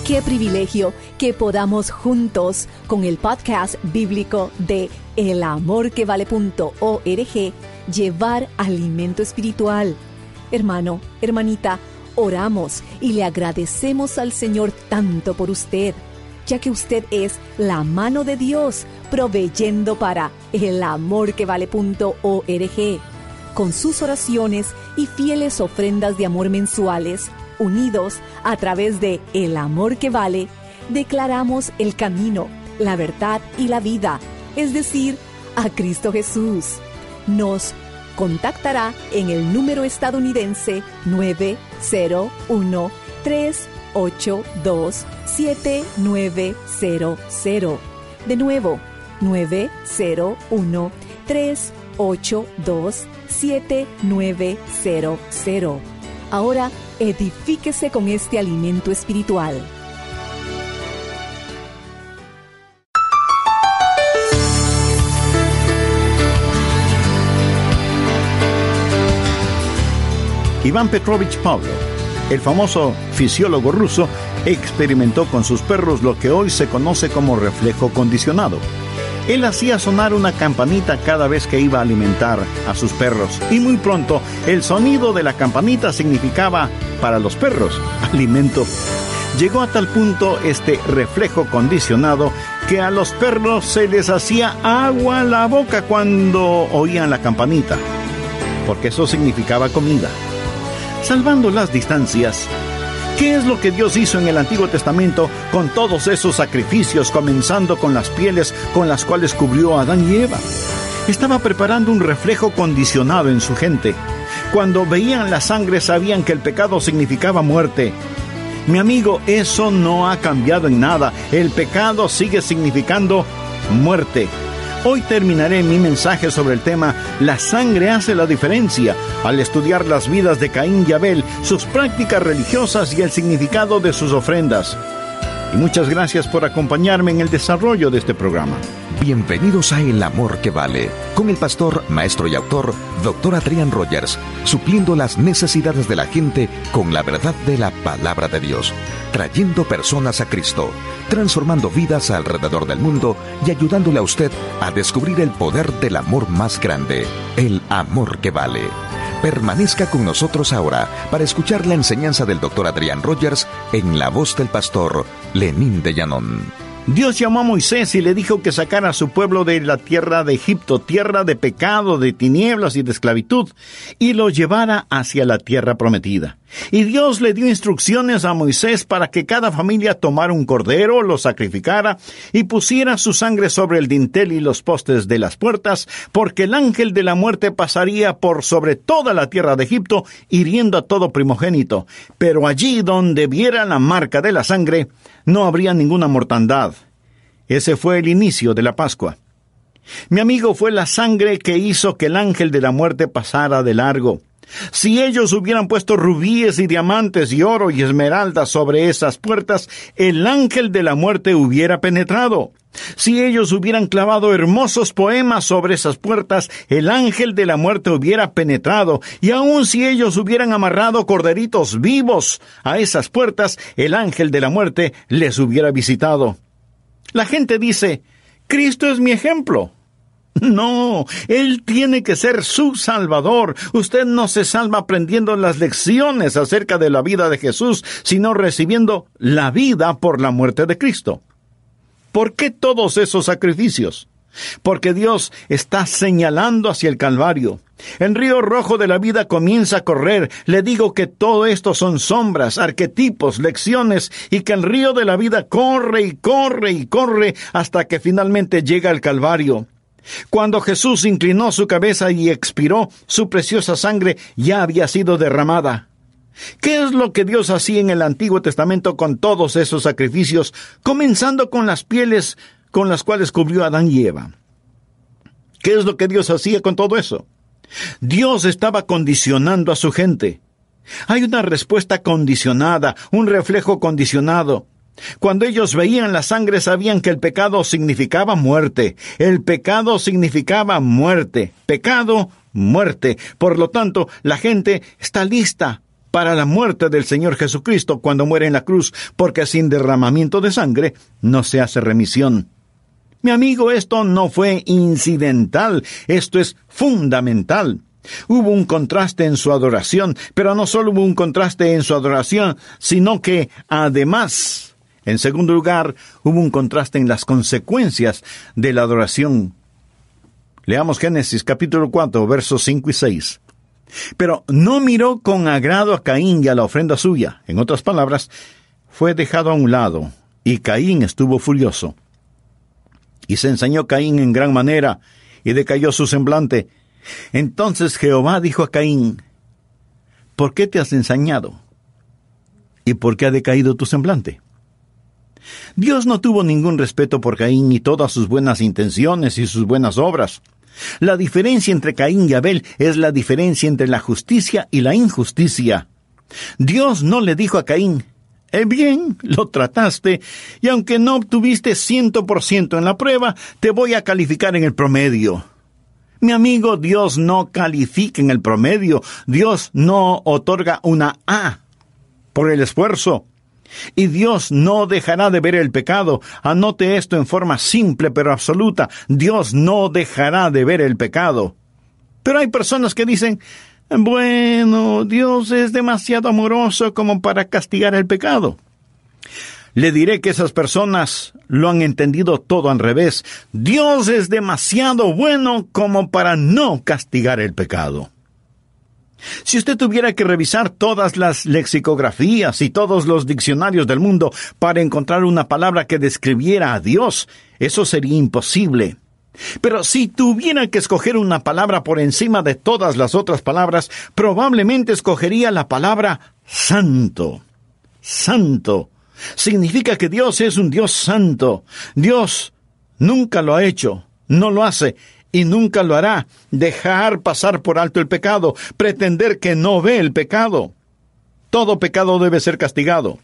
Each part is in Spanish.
Qué privilegio que podamos juntos con el podcast bíblico de elamorquevale.org llevar alimento espiritual. Hermano, hermanita, oramos y le agradecemos al Señor tanto por usted, ya que usted es la mano de Dios proveyendo para elamorquevale.org. Con sus oraciones y fieles ofrendas de amor mensuales, unidos a través de El Amor que Vale, declaramos el camino, la verdad y la vida, es decir, a Cristo Jesús. Nos contactará en el número estadounidense 901-382-7900. De nuevo, 901-382-7900. Ahora, edifíquese con este alimento espiritual. Iván Petrovich Pavlov, el famoso fisiólogo ruso, experimentó con sus perros lo que hoy se conoce como reflejo condicionado. Él hacía sonar una campanita cada vez que iba a alimentar a sus perros, y muy pronto el sonido de la campanita significaba, para los perros, alimento. Llegó a tal punto este reflejo condicionado que a los perros se les hacía agua a la boca cuando oían la campanita, porque eso significaba comida. Salvando las distancias, ¿qué es lo que Dios hizo en el Antiguo Testamento con todos esos sacrificios, comenzando con las pieles con las cuales cubrió a Adán y Eva? Estaba preparando un reflejo condicionado en su gente. Cuando veían la sangre sabían que el pecado significaba muerte. Mi amigo, eso no ha cambiado en nada. El pecado sigue significando muerte. Hoy terminaré mi mensaje sobre el tema «La sangre hace la diferencia», al estudiar las vidas de Caín y Abel, sus prácticas religiosas y el significado de sus ofrendas. Y muchas gracias por acompañarme en el desarrollo de este programa. Bienvenidos a El Amor que Vale, con el pastor, maestro y autor, Dr. Adrián Rogers, supliendo las necesidades de la gente con la verdad de la Palabra de Dios, trayendo personas a Cristo, transformando vidas alrededor del mundo y ayudándole a usted a descubrir el poder del amor más grande, el amor que vale. Permanezca con nosotros ahora para escuchar la enseñanza del Dr. Adrián Rogers en la voz del pastor Lenín de Llanón. Dios llamó a Moisés y le dijo que sacara a su pueblo de la tierra de Egipto, tierra de pecado, de tinieblas y de esclavitud, y lo llevara hacia la tierra prometida. Y Dios le dio instrucciones a Moisés para que cada familia tomara un cordero, lo sacrificara y pusiera su sangre sobre el dintel y los postes de las puertas, porque el ángel de la muerte pasaría por sobre toda la tierra de Egipto, hiriendo a todo primogénito. Pero allí donde viera la marca de la sangre, no habría ninguna mortandad. Ese fue el inicio de la Pascua. Mi amigo, fue la sangre que hizo que el ángel de la muerte pasara de largo. Si ellos hubieran puesto rubíes y diamantes y oro y esmeraldas sobre esas puertas, el ángel de la muerte hubiera penetrado. Si ellos hubieran clavado hermosos poemas sobre esas puertas, el ángel de la muerte hubiera penetrado. Y aun si ellos hubieran amarrado corderitos vivos a esas puertas, el ángel de la muerte les hubiera visitado. La gente dice, Cristo es mi ejemplo. No, Él tiene que ser su Salvador. Usted no se salva aprendiendo las lecciones acerca de la vida de Jesús, sino recibiendo la vida por la muerte de Cristo. ¿Por qué todos esos sacrificios? Porque Dios está señalando hacia el Calvario. El río rojo de la vida comienza a correr. Le digo que todo esto son sombras, arquetipos, lecciones, y que el río de la vida corre y corre y corre hasta que finalmente llega al Calvario. Cuando Jesús inclinó su cabeza y expiró, su preciosa sangre ya había sido derramada. ¿Qué es lo que Dios hacía en el Antiguo Testamento con todos esos sacrificios, comenzando con las pieles con las cuales cubrió a Adán y Eva? ¿Qué es lo que Dios hacía con todo eso? Dios estaba condicionando a su gente. Hay una respuesta condicionada, un reflejo condicionado. Cuando ellos veían la sangre sabían que el pecado significaba muerte. El pecado significaba muerte. Pecado, muerte. Por lo tanto, la gente está lista para la muerte del Señor Jesucristo cuando muere en la cruz, porque sin derramamiento de sangre no se hace remisión. Mi amigo, esto no fue incidental, esto es fundamental. Hubo un contraste en su adoración, pero no solo hubo un contraste en su adoración, sino que además, en segundo lugar, hubo un contraste en las consecuencias de la adoración. Leamos Génesis capítulo 4, versos 5 y 6. Pero no miró con agrado a Caín y a la ofrenda suya. En otras palabras, fue dejado a un lado, y Caín estuvo furioso. Y se ensañó Caín en gran manera, y decayó su semblante. Entonces Jehová dijo a Caín: ¿por qué te has ensañado? ¿Y por qué ha decaído tu semblante? Dios no tuvo ningún respeto por Caín y todas sus buenas intenciones y sus buenas obras. La diferencia entre Caín y Abel es la diferencia entre la justicia y la injusticia. Dios no le dijo a Caín: bien, lo trataste, y aunque no obtuviste 100% en la prueba, te voy a calificar en el promedio. Mi amigo, Dios no califica en el promedio. Dios no otorga una A por el esfuerzo. Y Dios no dejará de ver el pecado. Anote esto en forma simple pero absoluta. Dios no dejará de ver el pecado. Pero hay personas que dicen: bueno, Dios es demasiado amoroso como para castigar el pecado. Le diré que esas personas lo han entendido todo al revés. Dios es demasiado bueno como para no castigar el pecado. Si usted tuviera que revisar todas las lexicografías y todos los diccionarios del mundo para encontrar una palabra que describiera a Dios, eso sería imposible. Pero si tuviera que escoger una palabra por encima de todas las otras palabras, probablemente escogería la palabra santo. Santo. Significa que Dios es un Dios santo. Dios nunca lo ha hecho, no lo hace y nunca lo hará. Dejar pasar por alto el pecado, pretender que no ve el pecado. Todo pecado debe ser castigado.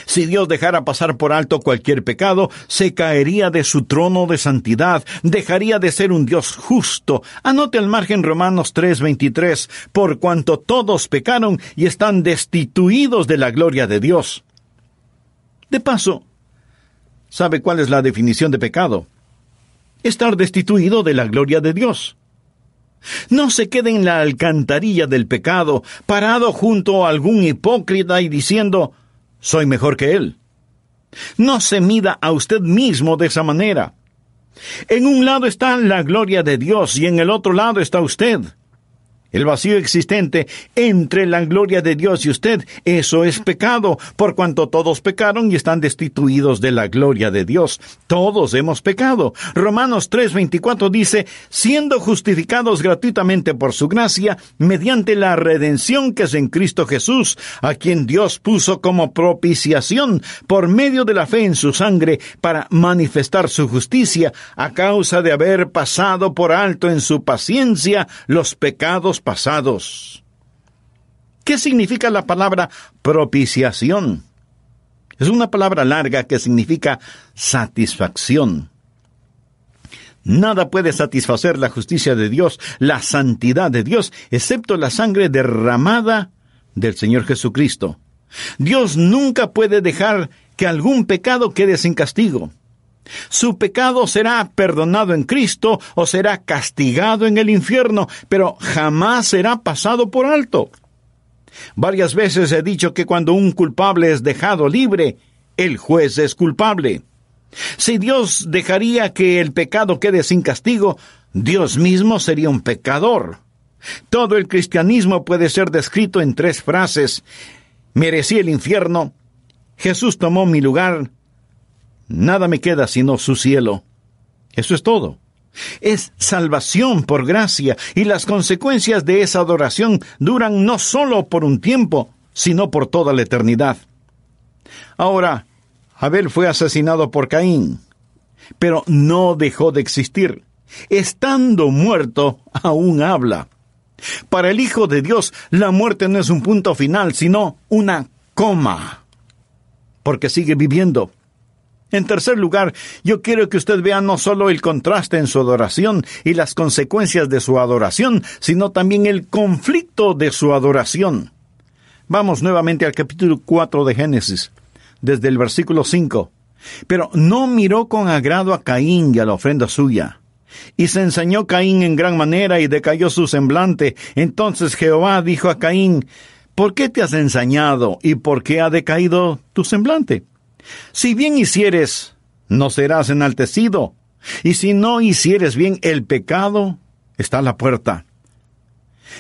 Si Dios dejara pasar por alto cualquier pecado, se caería de su trono de santidad, dejaría de ser un Dios justo. Anote al margen Romanos 3:23, por cuanto todos pecaron y están destituidos de la gloria de Dios. De paso, ¿sabe cuál es la definición de pecado? Estar destituido de la gloria de Dios. No se quede en la alcantarilla del pecado, parado junto a algún hipócrita y diciendo: soy mejor que él. No se mida a usted mismo de esa manera. En un lado está la gloria de Dios y en el otro lado está usted. El vacío existente entre la gloria de Dios y usted, eso es pecado, por cuanto todos pecaron y están destituidos de la gloria de Dios. Todos hemos pecado. Romanos 3:24 dice: siendo justificados gratuitamente por su gracia, mediante la redención que es en Cristo Jesús, a quien Dios puso como propiciación por medio de la fe en su sangre, para manifestar su justicia, a causa de haber pasado por alto en su paciencia los pecados pasados. ¿Qué significa la palabra propiciación? Es una palabra larga que significa satisfacción. Nada puede satisfacer la justicia de Dios, la santidad de Dios, excepto la sangre derramada del Señor Jesucristo. Dios nunca puede dejar que algún pecado quede sin castigo. Su pecado será perdonado en Cristo o será castigado en el infierno, pero jamás será pasado por alto. Varias veces he dicho que cuando un culpable es dejado libre, el juez es culpable. Si Dios dejaría que el pecado quede sin castigo, Dios mismo sería un pecador. Todo el cristianismo puede ser descrito en 3 frases: merecí el infierno, Jesús tomó mi lugar, nada me queda sino su cielo. Eso es todo. Es salvación por gracia, y las consecuencias de esa adoración duran no solo por un tiempo, sino por toda la eternidad. Ahora, Abel fue asesinado por Caín, pero no dejó de existir. Estando muerto, aún habla. Para el Hijo de Dios, la muerte no es un punto final, sino una coma, porque sigue viviendo. En tercer lugar, yo quiero que usted vea no solo el contraste en su adoración y las consecuencias de su adoración, sino también el conflicto de su adoración. Vamos nuevamente al capítulo 4 de Génesis, desde el versículo 5. Pero no miró con agrado a Caín y a la ofrenda suya. Y se ensañó Caín en gran manera y decayó su semblante. Entonces Jehová dijo a Caín: ¿por qué te has ensañado y por qué ha decaído tu semblante? Si bien hicieres, no serás enaltecido. Y si no hicieres bien, el pecado está a la puerta.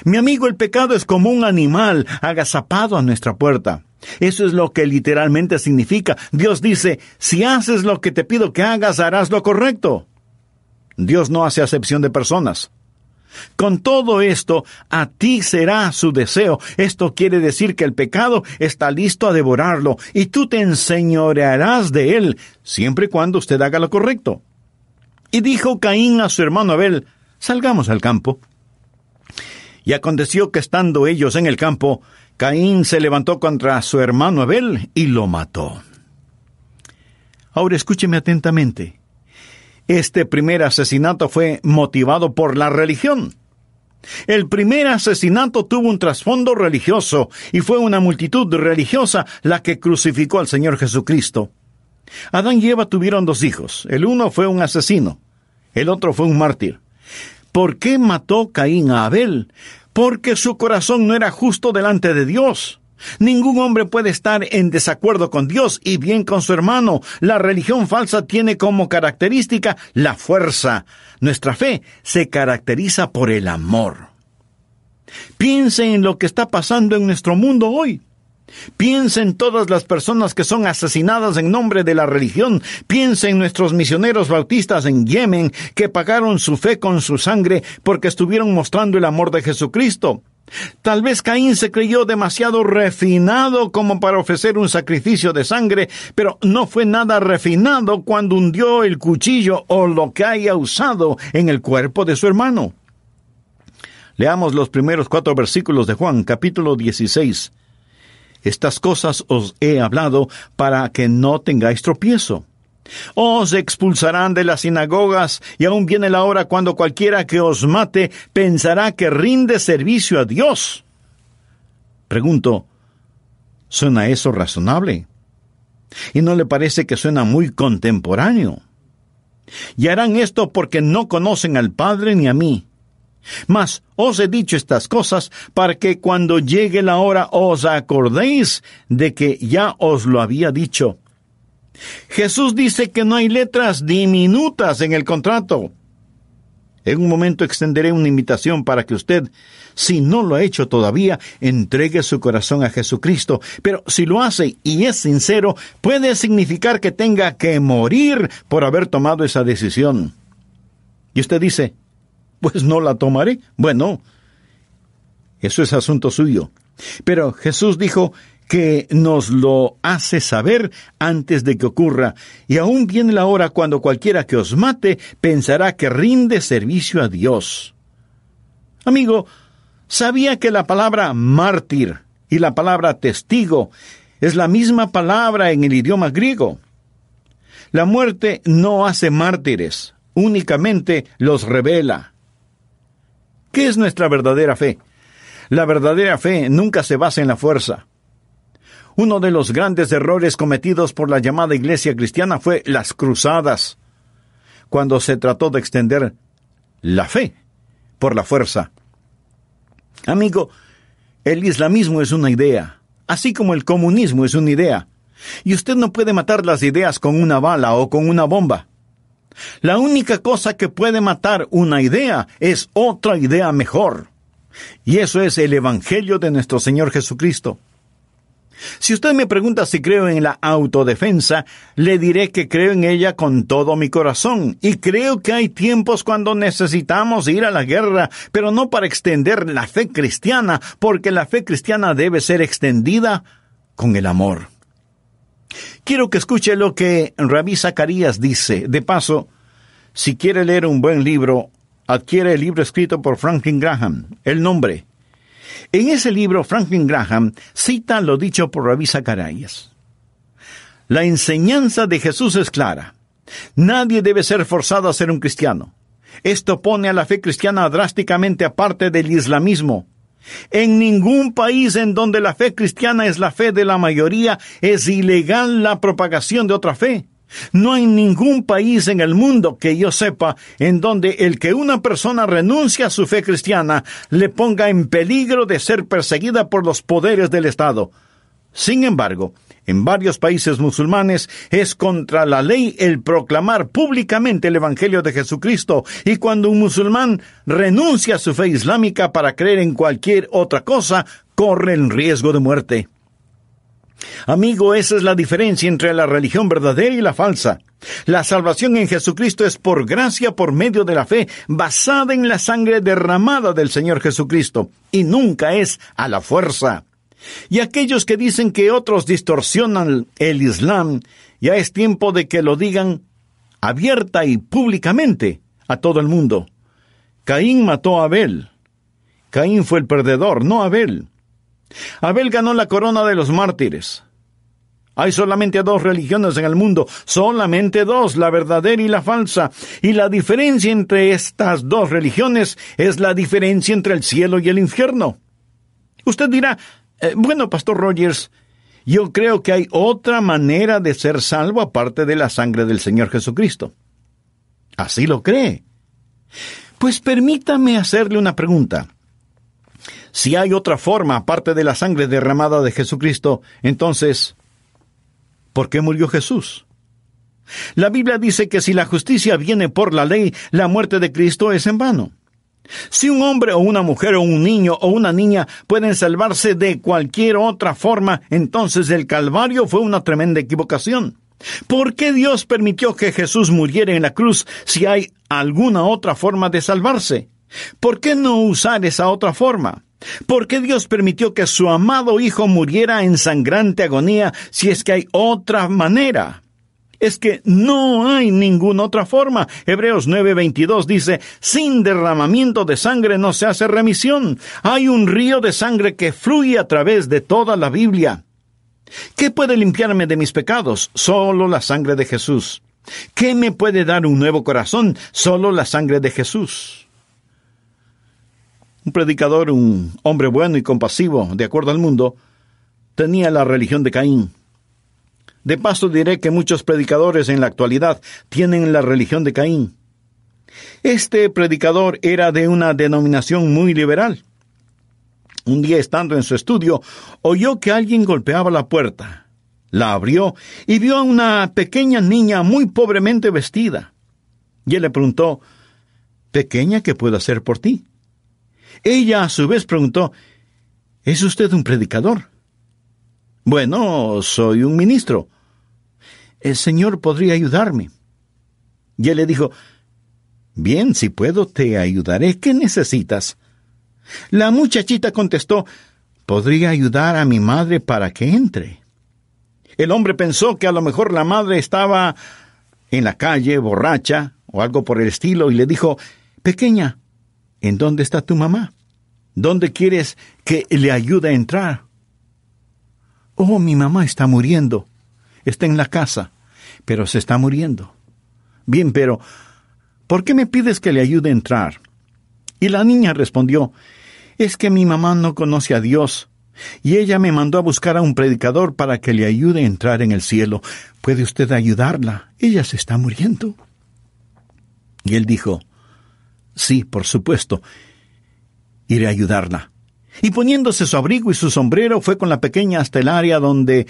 Mi amigo, el pecado es como un animal agazapado a nuestra puerta. Eso es lo que literalmente significa. Dios dice: si haces lo que te pido que hagas, harás lo correcto. Dios no hace acepción de personas. Con todo esto, a ti será su deseo. Esto quiere decir que el pecado está listo a devorarlo, y tú te enseñorearás de él, siempre y cuando usted haga lo correcto. Y dijo Caín a su hermano Abel: salgamos al campo. Y aconteció que estando ellos en el campo, Caín se levantó contra su hermano Abel y lo mató. Ahora escúcheme atentamente. Este primer asesinato fue motivado por la religión. El primer asesinato tuvo un trasfondo religioso, y fue una multitud religiosa la que crucificó al Señor Jesucristo. Adán y Eva tuvieron 2 hijos. El uno fue un asesino, el otro fue un mártir. ¿Por qué mató Caín a Abel? Porque su corazón no era justo delante de Dios. Ningún hombre puede estar en desacuerdo con Dios y bien con su hermano. La religión falsa tiene como característica la fuerza. Nuestra fe se caracteriza por el amor. Piense en lo que está pasando en nuestro mundo hoy. Piense en todas las personas que son asesinadas en nombre de la religión. Piense en nuestros misioneros bautistas en Yemen, que pagaron su fe con su sangre porque estuvieron mostrando el amor de Jesucristo. Tal vez Caín se creyó demasiado refinado como para ofrecer un sacrificio de sangre, pero no fue nada refinado cuando hundió el cuchillo o lo que haya usado en el cuerpo de su hermano. Leamos los primeros 4 versículos de Juan, capítulo 16. Estas cosas os he hablado para que no tengáis tropiezo. Os expulsarán de las sinagogas, y aún viene la hora cuando cualquiera que os mate pensará que rinde servicio a Dios. Pregunto, ¿suena eso razonable? ¿Y no le parece que suena muy contemporáneo? Y harán esto porque no conocen al Padre ni a mí. Mas os he dicho estas cosas para que cuando llegue la hora os acordéis de que ya os lo había dicho. Jesús dice que no hay letras diminutas en el contrato. En un momento extenderé una invitación para que usted, si no lo ha hecho todavía, entregue su corazón a Jesucristo. Pero si lo hace y es sincero, puede significar que tenga que morir por haber tomado esa decisión. Y usted dice: pues no la tomaré. Bueno, eso es asunto suyo. Pero Jesús dijo que nos lo hace saber antes de que ocurra, y aún viene la hora cuando cualquiera que os mate pensará que rinde servicio a Dios. Amigo, ¿sabía que la palabra mártir y la palabra testigo es la misma palabra en el idioma griego? La muerte no hace mártires, únicamente los revela. ¿Qué es nuestra verdadera fe? La verdadera fe nunca se basa en la fuerza. Uno de los grandes errores cometidos por la llamada iglesia cristiana fue las cruzadas, cuando se trató de extender la fe por la fuerza. Amigo, el islamismo es una idea, así como el comunismo es una idea, y usted no puede matar las ideas con una bala o con una bomba. La única cosa que puede matar una idea es otra idea mejor. Y eso es el Evangelio de nuestro Señor Jesucristo. Si usted me pregunta si creo en la autodefensa, le diré que creo en ella con todo mi corazón. Y creo que hay tiempos cuando necesitamos ir a la guerra, pero no para extender la fe cristiana, porque la fe cristiana debe ser extendida con el amor. Quiero que escuche lo que Rabí Zacarías dice. De paso, si quiere leer un buen libro, adquiere el libro escrito por Franklin Graham, El Nombre. En ese libro, Franklin Graham cita lo dicho por Rabí Zacarías. La enseñanza de Jesús es clara. Nadie debe ser forzado a ser un cristiano. Esto pone a la fe cristiana drásticamente aparte del islamismo. En ningún país en donde la fe cristiana es la fe de la mayoría, es ilegal la propagación de otra fe. No hay ningún país en el mundo que yo sepa en donde el que una persona renuncie a su fe cristiana le ponga en peligro de ser perseguida por los poderes del Estado. Sin embargo, en varios países musulmanes es contra la ley el proclamar públicamente el Evangelio de Jesucristo, y cuando un musulmán renuncia a su fe islámica para creer en cualquier otra cosa, corre el riesgo de muerte. Amigo, esa es la diferencia entre la religión verdadera y la falsa. La salvación en Jesucristo es por gracia por medio de la fe, basada en la sangre derramada del Señor Jesucristo, y nunca es a la fuerza. Y aquellos que dicen que otros distorsionan el Islam, ya es tiempo de que lo digan abierta y públicamente a todo el mundo. Caín mató a Abel. Caín fue el perdedor, no Abel. Abel ganó la corona de los mártires. Hay solamente dos religiones en el mundo, solamente dos, la verdadera y la falsa. Y la diferencia entre estas dos religiones es la diferencia entre el cielo y el infierno. Usted dirá, bueno, Pastor Rogers, yo creo que hay otra manera de ser salvo aparte de la sangre del Señor Jesucristo. ¿Así lo cree? Pues permítame hacerle una pregunta. Si hay otra forma aparte de la sangre derramada de Jesucristo, entonces, ¿por qué murió Jesús? La Biblia dice que si la justicia viene por la ley, la muerte de Cristo es en vano. Si un hombre o una mujer o un niño o una niña pueden salvarse de cualquier otra forma, entonces el Calvario fue una tremenda equivocación. ¿Por qué Dios permitió que Jesús muriera en la cruz si hay alguna otra forma de salvarse? ¿Por qué no usar esa otra forma? ¿Por qué Dios permitió que su amado Hijo muriera en sangrante agonía si es que hay otra manera? Es que no hay ninguna otra forma. Hebreos 9:22 dice, sin derramamiento de sangre no se hace remisión. Hay un río de sangre que fluye a través de toda la Biblia. ¿Qué puede limpiarme de mis pecados? Solo la sangre de Jesús. ¿Qué me puede dar un nuevo corazón? Solo la sangre de Jesús. Un predicador, un hombre bueno y compasivo, de acuerdo al mundo, tenía la religión de Caín. De paso diré que muchos predicadores en la actualidad tienen la religión de Caín. Este predicador era de una denominación muy liberal. Un día, estando en su estudio, oyó que alguien golpeaba la puerta. La abrió y vio a una pequeña niña muy pobremente vestida. Y él le preguntó, «Pequeña, ¿qué puedo hacer por ti?» Ella a su vez preguntó, «¿Es usted un predicador?» «Bueno, soy un ministro. El Señor podría ayudarme». Y él le dijo, «Bien, si puedo, te ayudaré. ¿Qué necesitas?» La muchachita contestó, «Podría ayudar a mi madre para que entre». El hombre pensó que a lo mejor la madre estaba en la calle, borracha, o algo por el estilo, y le dijo, «Pequeña, ¿en dónde está tu mamá? ¿Dónde quieres que le ayude a entrar?» «Oh, mi mamá está muriendo. Está en la casa, pero se está muriendo». «Bien, pero ¿por qué me pides que le ayude a entrar?» Y la niña respondió, «Es que mi mamá no conoce a Dios, y ella me mandó a buscar a un predicador para que le ayude a entrar en el cielo. ¿Puede usted ayudarla? Ella se está muriendo». Y él dijo, «Sí, por supuesto, iré a ayudarla». Y poniéndose su abrigo y su sombrero, fue con la pequeña hasta el área donde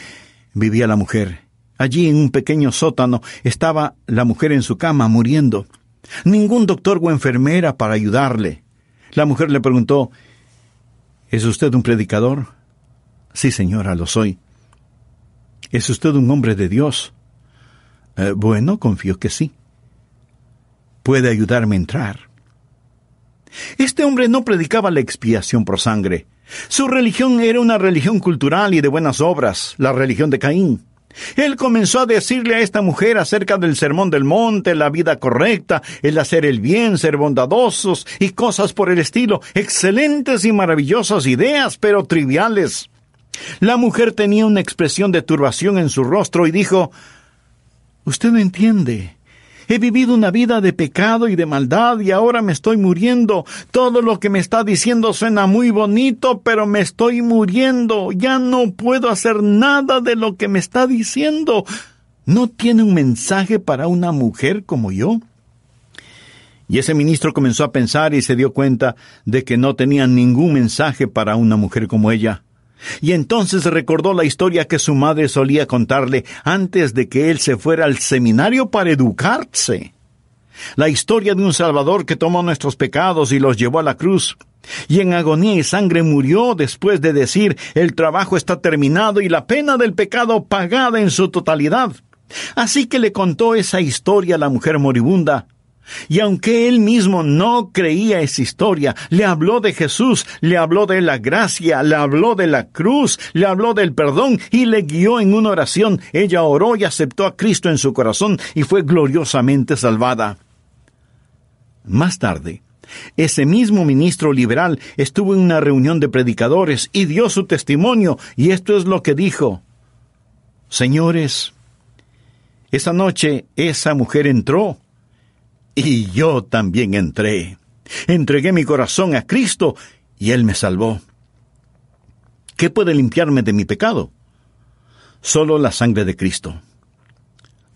vivía la mujer. Allí, en un pequeño sótano, estaba la mujer en su cama, muriendo. Ningún doctor o enfermera para ayudarle. La mujer le preguntó, «¿Es usted un predicador?» «Sí, señora, lo soy». «¿Es usted un hombre de Dios?» Bueno, confío que sí». «¿Puede ayudarme a entrar?» Este hombre no predicaba la expiación por sangre. Su religión era una religión cultural y de buenas obras, la religión de Caín. Él comenzó a decirle a esta mujer acerca del sermón del monte, la vida correcta, el hacer el bien, ser bondadosos y cosas por el estilo. Excelentes y maravillosas ideas, pero triviales. La mujer tenía una expresión de turbación en su rostro y dijo, «Usted no entiende. He vivido una vida de pecado y de maldad y ahora me estoy muriendo. Todo lo que me está diciendo suena muy bonito, pero me estoy muriendo. Ya no puedo hacer nada de lo que me está diciendo. ¿No tiene un mensaje para una mujer como yo? Y ese ministro comenzó a pensar y se dio cuenta de que no tenía ningún mensaje para una mujer como ella. Y entonces recordó la historia que su madre solía contarle antes de que él se fuera al seminario para educarse. La historia de un Salvador que tomó nuestros pecados y los llevó a la cruz. Y en agonía y sangre murió después de decir: el trabajo está terminado y la pena del pecado pagada en su totalidad. Así que le contó esa historia a la mujer moribunda. Y aunque él mismo no creía esa historia, le habló de Jesús, le habló de la gracia, le habló de la cruz, le habló del perdón y le guió en una oración. Ella oró y aceptó a Cristo en su corazón y fue gloriosamente salvada. Más tarde, ese mismo ministro liberal estuvo en una reunión de predicadores y dio su testimonio, y esto es lo que dijo: señores, esa noche esa mujer entró, y yo también entré. Entregué mi corazón a Cristo y Él me salvó. ¿Qué puede limpiarme de mi pecado? Solo la sangre de Cristo.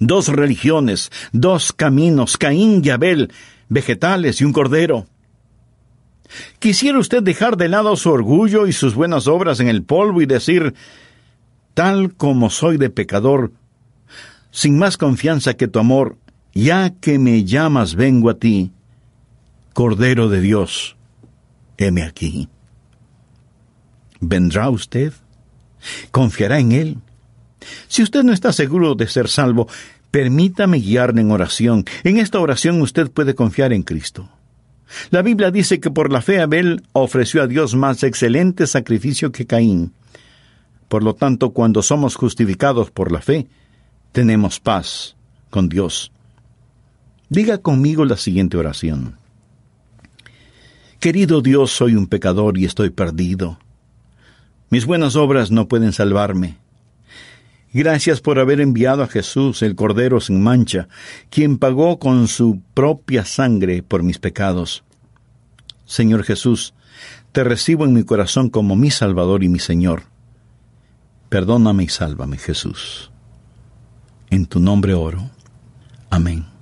2 religiones, 2 caminos, Caín y Abel, vegetales y un cordero. ¿Quisiera usted dejar de lado su orgullo y sus buenas obras en el polvo y decir: tal como soy de pecador, sin más confianza que tu amor, ya que me llamas, vengo a ti, Cordero de Dios, heme aquí? ¿Vendrá usted? ¿Confiará en Él? Si usted no está seguro de ser salvo, permítame guiarle en oración. En esta oración usted puede confiar en Cristo. La Biblia dice que por la fe Abel ofreció a Dios más excelente sacrificio que Caín. Por lo tanto, cuando somos justificados por la fe, tenemos paz con Dios. Diga conmigo la siguiente oración: querido Dios, soy un pecador y estoy perdido. Mis buenas obras no pueden salvarme. Gracias por haber enviado a Jesús, el Cordero sin mancha, quien pagó con su propia sangre por mis pecados. Señor Jesús, te recibo en mi corazón como mi Salvador y mi Señor. Perdóname y sálvame, Jesús. En tu nombre oro. Amén.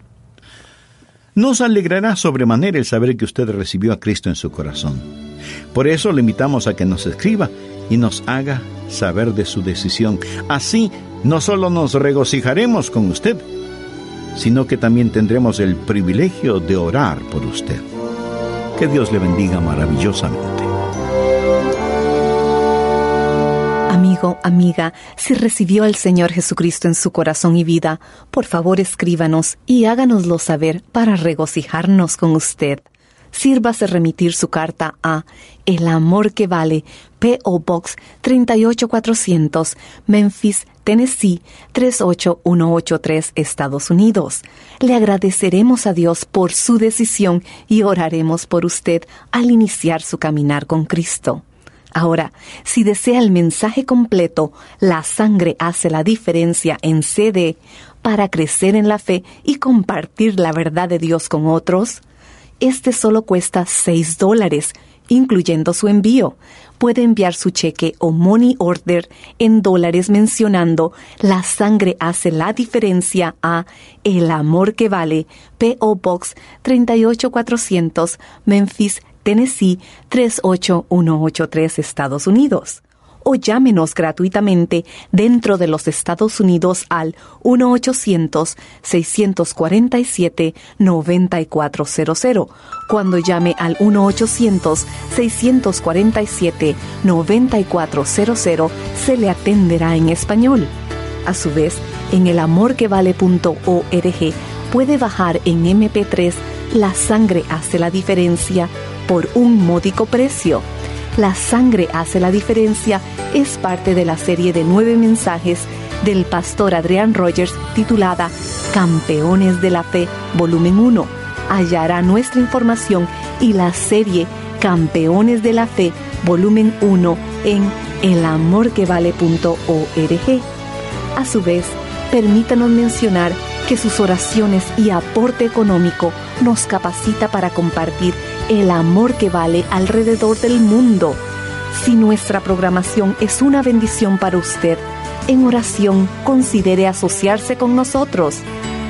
Nos alegrará sobremanera el saber que usted recibió a Cristo en su corazón. Por eso le invitamos a que nos escriba y nos haga saber de su decisión. Así, no solo nos regocijaremos con usted, sino que también tendremos el privilegio de orar por usted. Que Dios le bendiga maravillosamente. Amigo, amiga, si recibió al Señor Jesucristo en su corazón y vida, por favor escríbanos y háganoslo saber para regocijarnos con usted. Sírvase remitir su carta a El Amor que Vale, P.O. Box 38400, Memphis, Tennessee 38183, Estados Unidos. Le agradeceremos a Dios por su decisión y oraremos por usted al iniciar su caminar con Cristo. Ahora, si desea el mensaje completo, La sangre hace la diferencia, en CD, para crecer en la fe y compartir la verdad de Dios con otros, este solo cuesta $6, incluyendo su envío. Puede enviar su cheque o money order en dólares mencionando La sangre hace la diferencia a El Amor que Vale, P.O. Box 38400, Memphis, Tennessee 38183, Estados Unidos. O llámenos gratuitamente dentro de los Estados Unidos al 1-800-647-9400. Cuando llame al 1-800-647-9400, se le atenderá en español. A su vez, en elamorquevale.org puede bajar en MP3 La sangre hace la diferencia por un módico precio. La sangre hace la diferencia es parte de la serie de 9 mensajes del pastor Adrian Rogers titulada Campeones de la Fe, volumen 1. Hallará nuestra información y la serie Campeones de la Fe, volumen 1 en elamorquevale.org. A su vez, permítanos mencionar que sus oraciones y aporte económico nos capacita para compartir el amor que vale alrededor del mundo. Si nuestra programación es una bendición para usted, en oración considere asociarse con nosotros.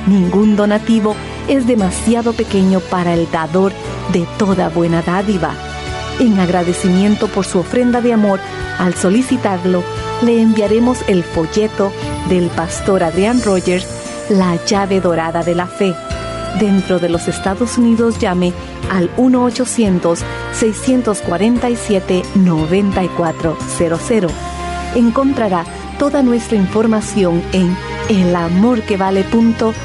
Ningún donativo es demasiado pequeño para el dador de toda buena dádiva. En agradecimiento por su ofrenda de amor, al solicitarlo, le enviaremos el folleto del pastor Adrián Rogers, La llave dorada de la fe. Dentro de los Estados Unidos, llame al 1-800-647-9400. Encontrará toda nuestra información en elamorquevale.org.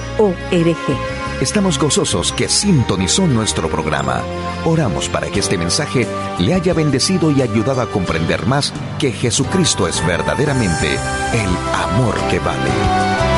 Estamos gozosos que sintonizó nuestro programa. Oramos para que este mensaje le haya bendecido y ayudado a comprender más que Jesucristo es verdaderamente el amor que vale.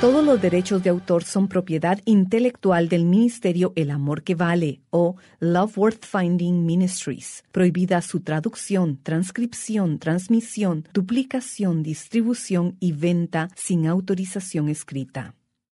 Todos los derechos de autor son propiedad intelectual del Ministerio El Amor que Vale o Love Worth Finding Ministries. Prohibida su traducción, transcripción, transmisión, duplicación, distribución y venta sin autorización escrita.